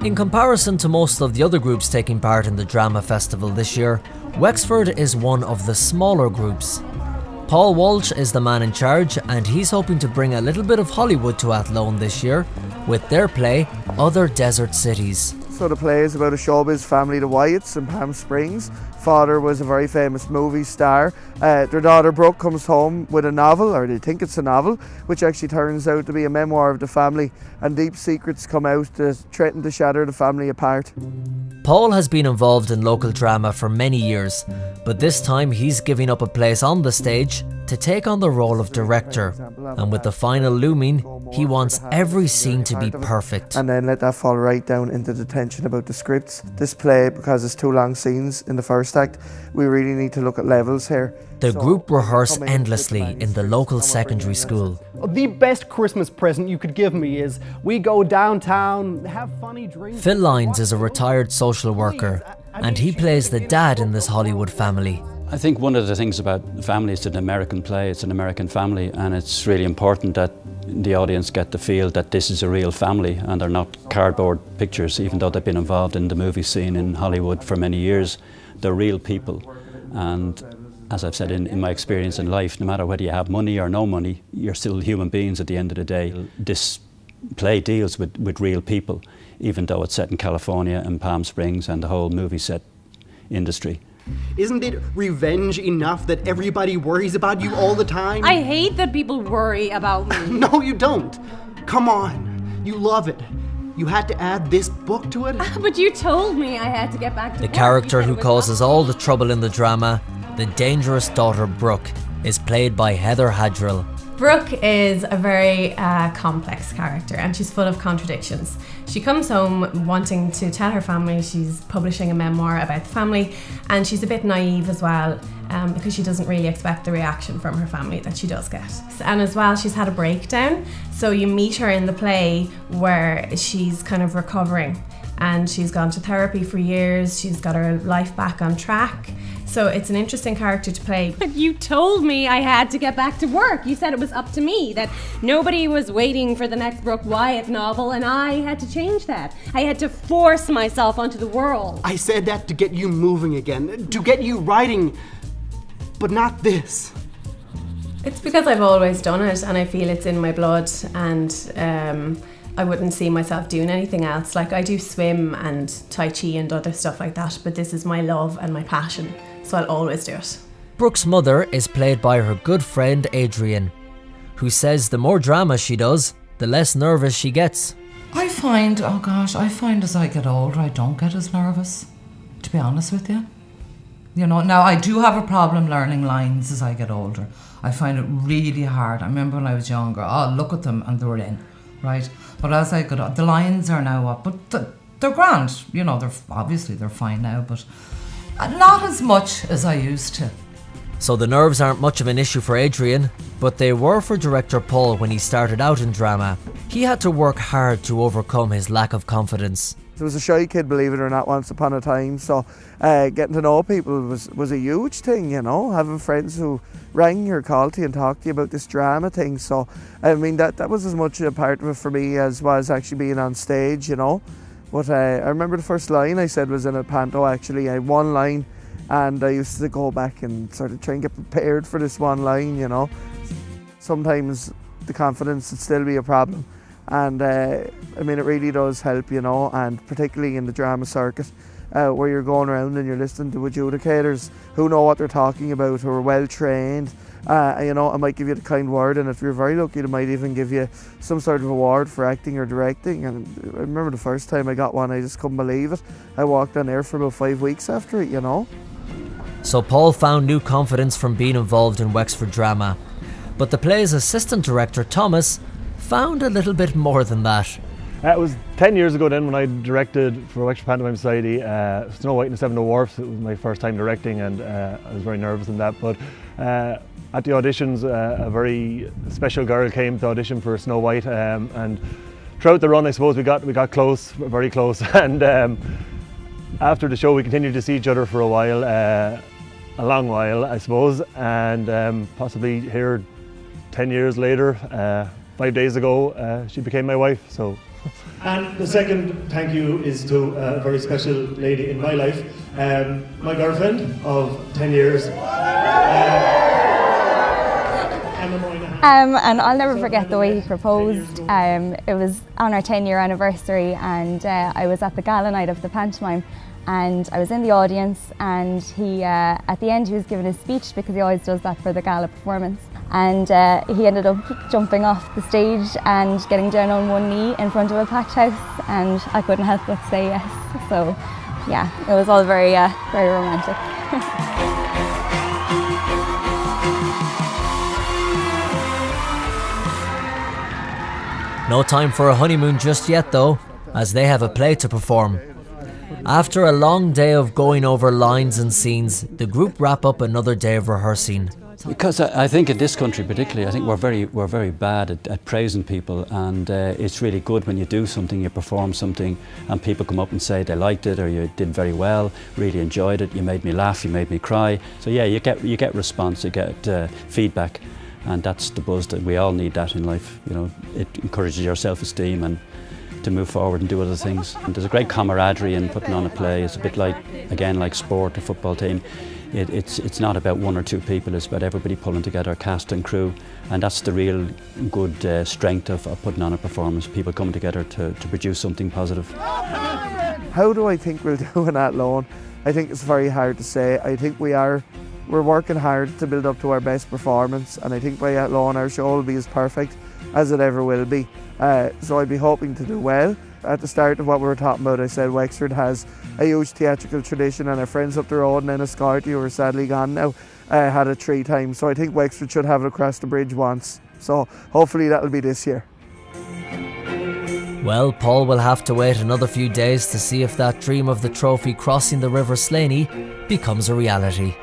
In comparison to most of the other groups taking part in the drama festival this year, Wexford is one of the smaller groups. Paul Walsh is the man in charge, and he's hoping to bring a little bit of Hollywood to Athlone this year with their play Other Desert Cities. So the play is about a showbiz family, the Wyatts in Palm Springs. Father was a very famous movie star. Their daughter Brooke comes home with a novel, or they think it's a novel, which actually turns out to be a memoir of the family, and deep secrets come out that threaten to shatter the family apart. Paul has been involved in local drama for many years, but this time he's giving up a place on the stage to take on the role of director. And with the final looming, he wants every scene to be perfect. And then let that fall right down into the tension about the scripts. This play, because it's 2 long scenes in the first act, we really need to look at levels here. The group rehearse endlessly in the local secondary school. The best Christmas present you could give me is we go downtown, have funny drinks. Phil Lyons is a retired social worker, and he plays the dad in this Hollywood family. I think one of the things about the family is it's an American play, it's an American family, and it's really important that the audience get the feel that this is a real family and they're not cardboard pictures, even though they've been involved in the movie scene in Hollywood for many years. They're real people, and as I've said in my experience in life, no matter whether you have money or no money, you're still human beings at the end of the day. This play deals with real people, even though it's set in California and Palm Springs and the whole movie set industry. Isn't it revenge enough that everybody worries about you all the time? I hate that people worry about me. No, you don't. Come on. You love it. You had to add this book to it? But you told me I had to get back to The work. character You said who it was causes all the trouble in the drama, the dangerous daughter Brooke, is played by Heather Hadrill. Brooke is a very complex character, and she's full of contradictions. She comes home wanting to tell her family she's publishing a memoir about the family, and she's a bit naive as well, because she doesn't really expect the reaction from her family that she does get. And as well, she's had a breakdown, so you meet her in the play where she's kind of recovering, and she's gone to therapy for years, she's got her life back on track. So it's an interesting character to play. But you told me I had to get back to work. You said it was up to me, that nobody was waiting for the next Brooke Wyatt novel, and I had to change that. I had to force myself onto the world. I said that to get you moving again, to get you writing, but not this. It's because I've always done it, and I feel it's in my blood, and I wouldn't see myself doing anything else. Like, I do swim and Tai Chi and other stuff like that, but this is my love and my passion, so I'll always do it. Brooke's mother is played by her good friend Adrian, who says the more drama she does, the less nervous she gets. I find as I get older, I don't get as nervous, to be honest with you. You know, now I do have a problem learning lines as I get older. I find it really hard. I remember when I was younger, look at them and they were in, right? But as I got up, the lines are now up, but they're grand. You know, they're fine now, but not as much as I used to. So the nerves aren't much of an issue for Adrian, but they were for director Paul when he started out in drama. He had to work hard to overcome his lack of confidence. I was a shy kid, believe it or not, once upon a time, so getting to know people was a huge thing, you know, having friends who rang you or called you and talked to you about this drama thing. So, I mean, that was as much a part of it for me as was actually being on stage, you know. But I remember the first line I said was in a panto, actually. I had one line, and I used to go back and sort of try and get prepared for this one line, you know. Sometimes the confidence would still be a problem. And I mean, it really does help, you know, and particularly in the drama circuit, where you're going around and you're listening to adjudicators who know what they're talking about, who are well trained. You know, I might give you the kind word, and if you're very lucky, they might even give you some sort of award for acting or directing. And I remember the first time I got one, I just couldn't believe it. I walked on air for about 5 weeks after it, you know. So Paul found new confidence from being involved in Wexford Drama. But the play's assistant director, Thomas, found a little bit more than that. It was 10 years ago then when I directed for Wexford Pantomime Society Snow White and the Seven Dwarfs. It was my first time directing, and I was very nervous in that. But at the auditions, a very special girl came to audition for Snow White, and throughout the run, I suppose we got close, very close. And after the show, we continued to see each other for a while, a long while, I suppose, and possibly here 10 years later. 5 days ago, she became my wife, so And the second thank you is to a very special lady in my life, my girlfriend of 10 years. And I'll never forget the way he proposed. It was on our 10-year anniversary, and I was at the gala night of the pantomime, and I was in the audience, and he, at the end, he was giving his speech, because he always does that for the gala performance. And he ended up jumping off the stage and getting down on one knee in front of a packed house, and I couldn't help but say yes. So yeah, it was all very, very romantic. No time for a honeymoon just yet though, as they have a play to perform. After a long day of going over lines and scenes, the group wrap up another day of rehearsing. Because I think in this country particularly, I think we're very bad at praising people, and it's really good when you do something, you perform something, and people come up and say they liked it, or you did very well, really enjoyed it, you made me laugh, you made me cry. So yeah, you get response, you get feedback, and that's the buzz that we all need that in life. You know, it encourages your self-esteem and to move forward and do other things. And there's a great camaraderie in putting on a play. It's a bit like, again, like sport, a football team. It's not about one or two people, it's about everybody pulling together, cast and crew, and that's the real good strength of putting on a performance, people coming together to produce something positive. How do I think we'll do in Athlone? I think it's very hard to say. I think we're working hard to build up to our best performance, and I think by Athlone our show will be as perfect as it ever will be. So I'd be hoping to do well. At the start of what we were talking about, I said Wexford has a huge theatrical tradition, and our friends up the road in Enniscorthy, who are sadly gone now, had it 3 times. So I think Wexford should have it across the bridge once. So hopefully that'll be this year. Well, Paul will have to wait another few days to see if that dream of the trophy crossing the River Slaney becomes a reality.